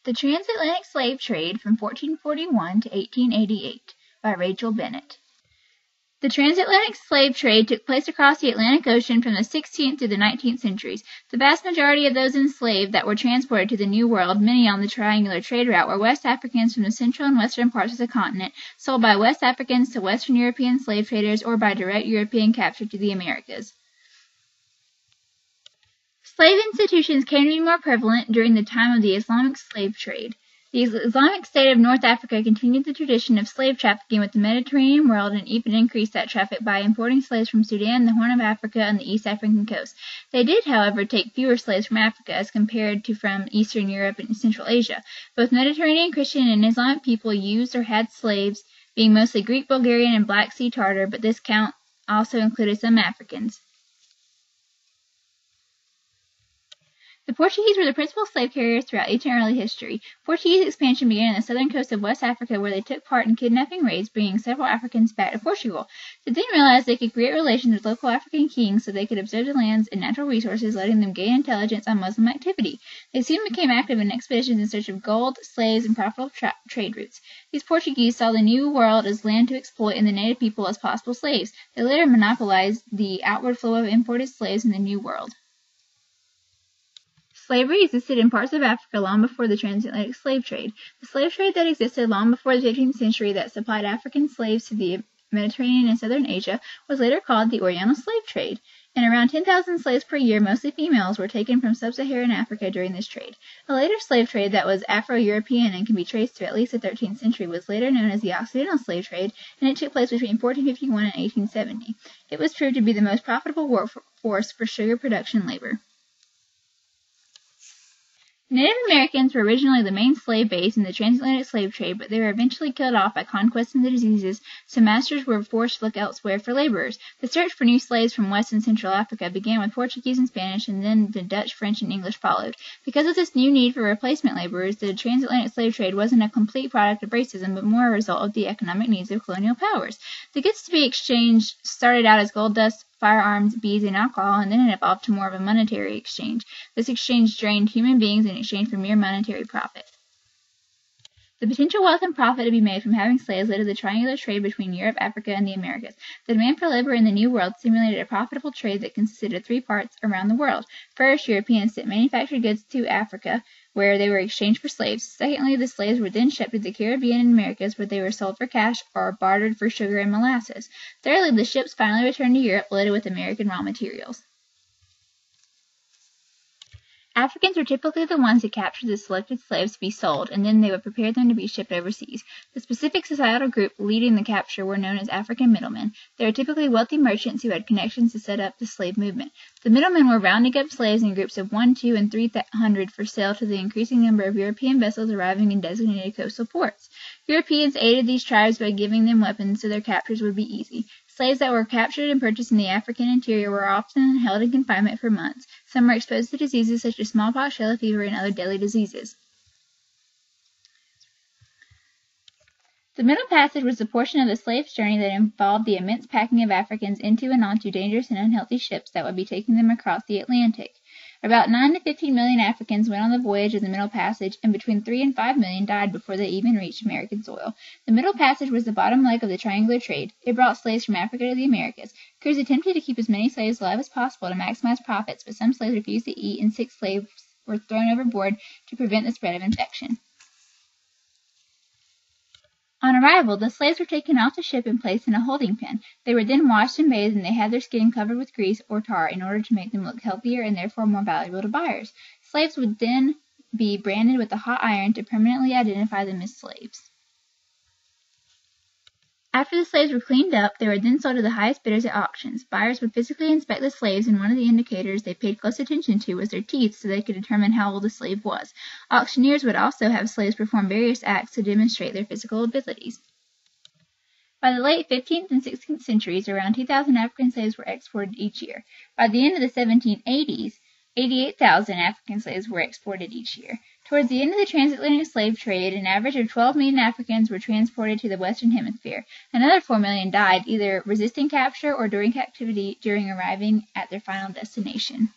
The Transatlantic Slave Trade from 1441 to 1888 by Rachael Bennett. The transatlantic slave trade took place across the Atlantic Ocean from the 16th to the 19th centuries. The vast majority of those enslaved that were transported to the New World, many on the triangular trade route, were West Africans from the central and western parts of the continent, sold by West Africans to Western European slave traders or by direct European capture to the Americas. Slave institutions came to be more prevalent during the time of the Islamic slave trade. The Islamic State of North Africa continued the tradition of slave trafficking with the Mediterranean world and even increased that traffic by importing slaves from Sudan, the Horn of Africa, and the East African coast. They did, however, take fewer slaves from Africa as compared to from Eastern Europe and Central Asia. Both Mediterranean Christian and Islamic people used or had slaves, being mostly Greek, Bulgarian, and Black Sea Tartar, but this count also included some Africans. The Portuguese were the principal slave carriers throughout ancient early history. Portuguese expansion began on the southern coast of West Africa, where they took part in kidnapping raids, bringing several Africans back to Portugal. They then realized they could create relations with local African kings so they could observe the lands and natural resources, letting them gain intelligence on Muslim activity. They soon became active in expeditions in search of gold, slaves, and profitable trade routes. These Portuguese saw the New World as land to exploit and the native people as possible slaves. They later monopolized the outward flow of imported slaves in the New World. Slavery existed in parts of Africa long before the transatlantic slave trade. The slave trade that existed long before the 15th century that supplied African slaves to the Mediterranean and southern Asia was later called the Oriental slave trade, and around 10,000 slaves per year, mostly females, were taken from sub-Saharan Africa during this trade. A later slave trade that was Afro-European and can be traced to at least the 13th century was later known as the Occidental slave trade, and it took place between 1451 and 1870. It was proved to be the most profitable workforce for sugar production labor. Native Americans were originally the main slave base in the transatlantic slave trade, but they were eventually killed off by conquest and the diseases, so masters were forced to look elsewhere for laborers. The search for new slaves from West and Central Africa began with Portuguese and Spanish, and then the Dutch, French, and English followed. Because of this new need for replacement laborers, the transatlantic slave trade wasn't a complete product of racism, but more a result of the economic needs of colonial powers. The goods to be exchanged started out as gold dust, firearms, beads, and alcohol, and then it evolved to more of a monetary exchange. This exchange drained human beings in exchange for mere monetary profit. The potential wealth and profit to be made from having slaves led to the triangular trade between Europe, Africa, and the Americas. The demand for labor in the New World stimulated a profitable trade that consisted of three parts around the world. First, Europeans sent manufactured goods to Africa, where they were exchanged for slaves. Secondly, the slaves were then shipped to the Caribbean and Americas, where they were sold for cash or bartered for sugar and molasses. Thirdly, the ships finally returned to Europe loaded with American raw materials. Africans were typically the ones who captured the selected slaves to be sold, and then they would prepare them to be shipped overseas. The specific societal group leading the capture were known as African middlemen. They were typically wealthy merchants who had connections to set up the slave movement. The middlemen were rounding up slaves in groups of 1, 2, and 300 for sale to the increasing number of European vessels arriving in designated coastal ports. Europeans aided these tribes by giving them weapons so their captures would be easy. Slaves that were captured and purchased in the African interior were often held in confinement for months. Some were exposed to diseases such as smallpox, yellow fever, and other deadly diseases. The Middle Passage was the portion of the slave's journey that involved the immense packing of Africans into and onto dangerous and unhealthy ships that would be taking them across the Atlantic. About 9 to 15 million Africans went on the voyage of the Middle Passage, and between 3 and 5 million died before they even reached American soil. The Middle Passage was the bottom leg of the triangular trade. It brought slaves from Africa to the Americas. Crews attempted to keep as many slaves alive as possible to maximize profits, but some slaves refused to eat, and sick slaves were thrown overboard to prevent the spread of infection. On arrival, the slaves were taken off the ship and placed in a holding pen. They were then washed and bathed, and they had their skin covered with grease or tar in order to make them look healthier and therefore more valuable to buyers. Slaves would then be branded with a hot iron to permanently identify them as slaves. After the slaves were cleaned up, they were then sold to the highest bidders at auctions. Buyers would physically inspect the slaves, and one of the indicators they paid close attention to was their teeth so they could determine how old the slave was. Auctioneers would also have slaves perform various acts to demonstrate their physical abilities. By the late 15th and 16th centuries, around 2,000 African slaves were exported each year. By the end of the 1780s, 88,000 African slaves were exported each year. Towards the end of the transatlantic slave trade, an average of 12 million Africans were transported to the Western Hemisphere. Another 4 million died, either resisting capture or during captivity during arriving at their final destination.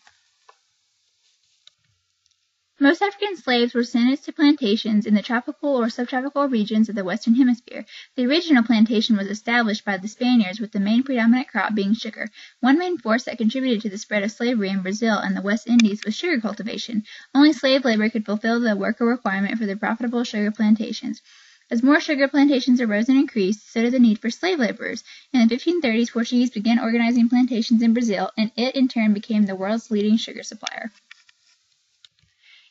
Most African slaves were sentenced to plantations in the tropical or subtropical regions of the Western Hemisphere. The original plantation was established by the Spaniards, with the main predominant crop being sugar. One main force that contributed to the spread of slavery in Brazil and the West Indies was sugar cultivation. Only slave labor could fulfill the worker requirement for the profitable sugar plantations. As more sugar plantations arose and increased, so did the need for slave laborers. In the 1530s, Portuguese began organizing plantations in Brazil, and it in turn became the world's leading sugar supplier.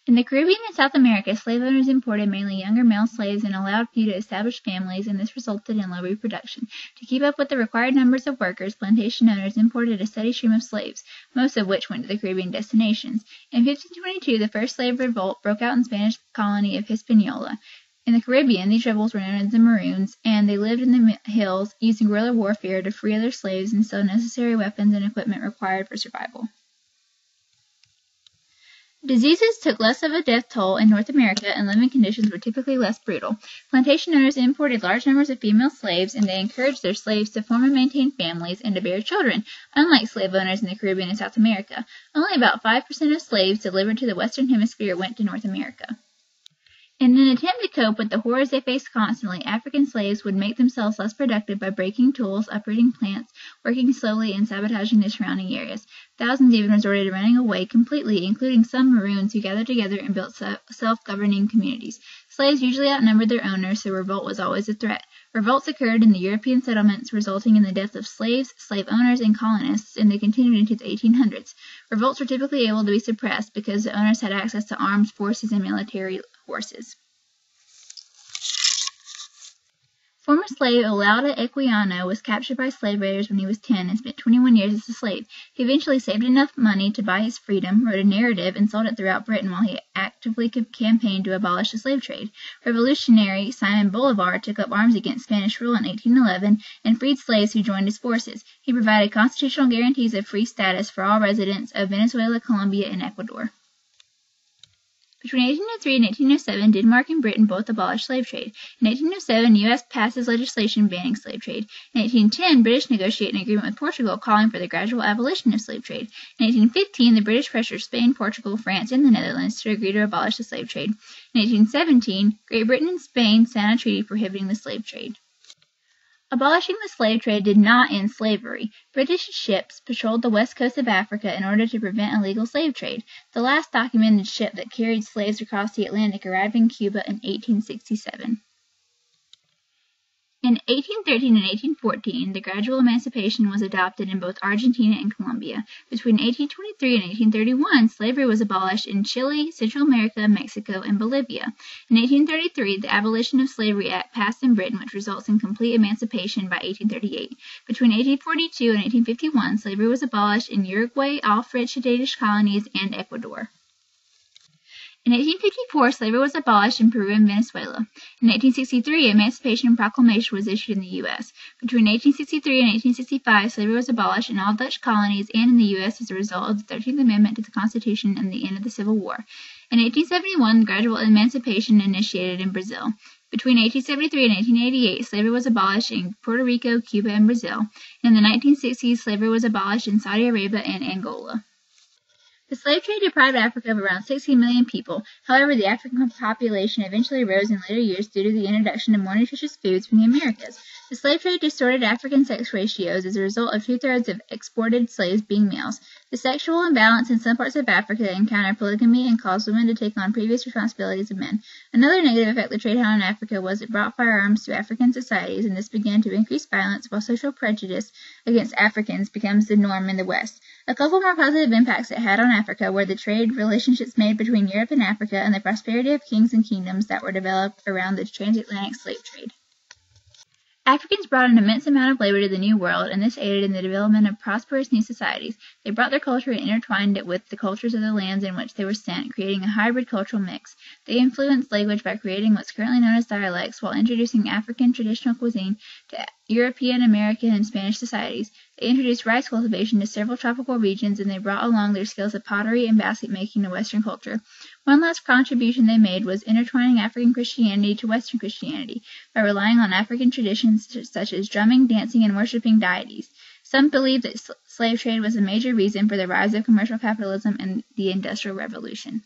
In the Caribbean and South America, slave owners imported mainly younger male slaves and allowed few to establish families, and this resulted in low reproduction. To keep up with the required numbers of workers, plantation owners imported a steady stream of slaves, most of which went to the Caribbean destinations. In 1522, the first slave revolt broke out in the Spanish colony of Hispaniola. In the Caribbean, these rebels were known as the Maroons, and they lived in the hills, using guerrilla warfare to free other slaves and sell necessary weapons and equipment required for survival. Diseases took less of a death toll in North America, and living conditions were typically less brutal. Plantation owners imported large numbers of female slaves, and they encouraged their slaves to form and maintain families and to bear children, unlike slave owners in the Caribbean and South America. Only about 5% of slaves delivered to the Western Hemisphere went to North America. In an attempt to cope with the horrors they faced constantly, African slaves would make themselves less productive by breaking tools, uprooting plants, working slowly, and sabotaging the surrounding areas. Thousands even resorted to running away completely, including some Maroons who gathered together and built self-governing communities. Slaves usually outnumbered their owners, so revolt was always a threat. Revolts occurred in the European settlements, resulting in the death of slaves, slave owners, and colonists, and they continued into the 1800s. Revolts were typically able to be suppressed because the owners had access to armed forces and military horses. Former slave Olagunjah Equiano was captured by slave raiders when he was 10 and spent 21 years as a slave. He eventually saved enough money to buy his freedom, wrote a narrative, and sold it throughout Britain while he actively campaigned to abolish the slave trade. Revolutionary Simon Bolivar took up arms against Spanish rule in 1811 and freed slaves who joined his forces. He provided constitutional guarantees of free status for all residents of Venezuela, Colombia, and Ecuador. Between 1803 and 1807, Denmark and Britain both abolished slave trade. In 1807, the U.S. passes legislation banning slave trade. In 1810, British negotiate an agreement with Portugal calling for the gradual abolition of slave trade. In 1815, the British pressured Spain, Portugal, France, and the Netherlands to agree to abolish the slave trade. In 1817, Great Britain and Spain signed a treaty prohibiting the slave trade. Abolishing the slave trade did not end slavery. British ships patrolled the west coast of Africa in order to prevent illegal slave trade. The last documented ship that carried slaves across the Atlantic arrived in Cuba in 1867. In 1813 and 1814, the gradual emancipation was adopted in both Argentina and Colombia. Between 1823 and 1831, slavery was abolished in Chile, Central America, Mexico, and Bolivia. In 1833, the Abolition of Slavery Act passed in Britain, which results in complete emancipation by 1838. Between 1842 and 1851, slavery was abolished in Uruguay, all French Danish colonies, and Ecuador. In 1854, slavery was abolished in Peru and Venezuela. In 1863, an Emancipation Proclamation was issued in the U.S. Between 1863 and 1865, slavery was abolished in all Dutch colonies and in the U.S. as a result of the 13th Amendment to the Constitution and the end of the Civil War. In 1871, gradual emancipation initiated in Brazil. Between 1873 and 1888, slavery was abolished in Puerto Rico, Cuba, and Brazil. In the 1960s, slavery was abolished in Saudi Arabia and Angola. The slave trade deprived Africa of around 16 million people. However, the African population eventually rose in later years due to the introduction of more nutritious foods from the Americas. The slave trade distorted African sex ratios as a result of 2/3 of exported slaves being males. The sexual imbalance in some parts of Africa encountered polygamy and caused women to take on previous responsibilities of men. Another negative effect the trade had on Africa was it brought firearms to African societies, and this began to increase violence while social prejudice against Africans becomes the norm in the West. A couple more positive impacts it had on Africa were the trade relationships made between Europe and Africa and the prosperity of kings and kingdoms that were developed around the transatlantic slave trade. Africans brought an immense amount of labor to the New World, and this aided in the development of prosperous new societies. They brought their culture and intertwined it with the cultures of the lands in which they were sent, creating a hybrid cultural mix. They influenced language by creating what's currently known as dialects, while introducing African traditional cuisine to European, American, and Spanish societies. They introduced rice cultivation to several tropical regions, and they brought along their skills of pottery and basket making to Western culture. One last contribution they made was intertwining African Christianity to Western Christianity by relying on African traditions such as drumming, dancing, and worshiping deities. Some believe that slave trade was a major reason for the rise of commercial capitalism and the Industrial Revolution.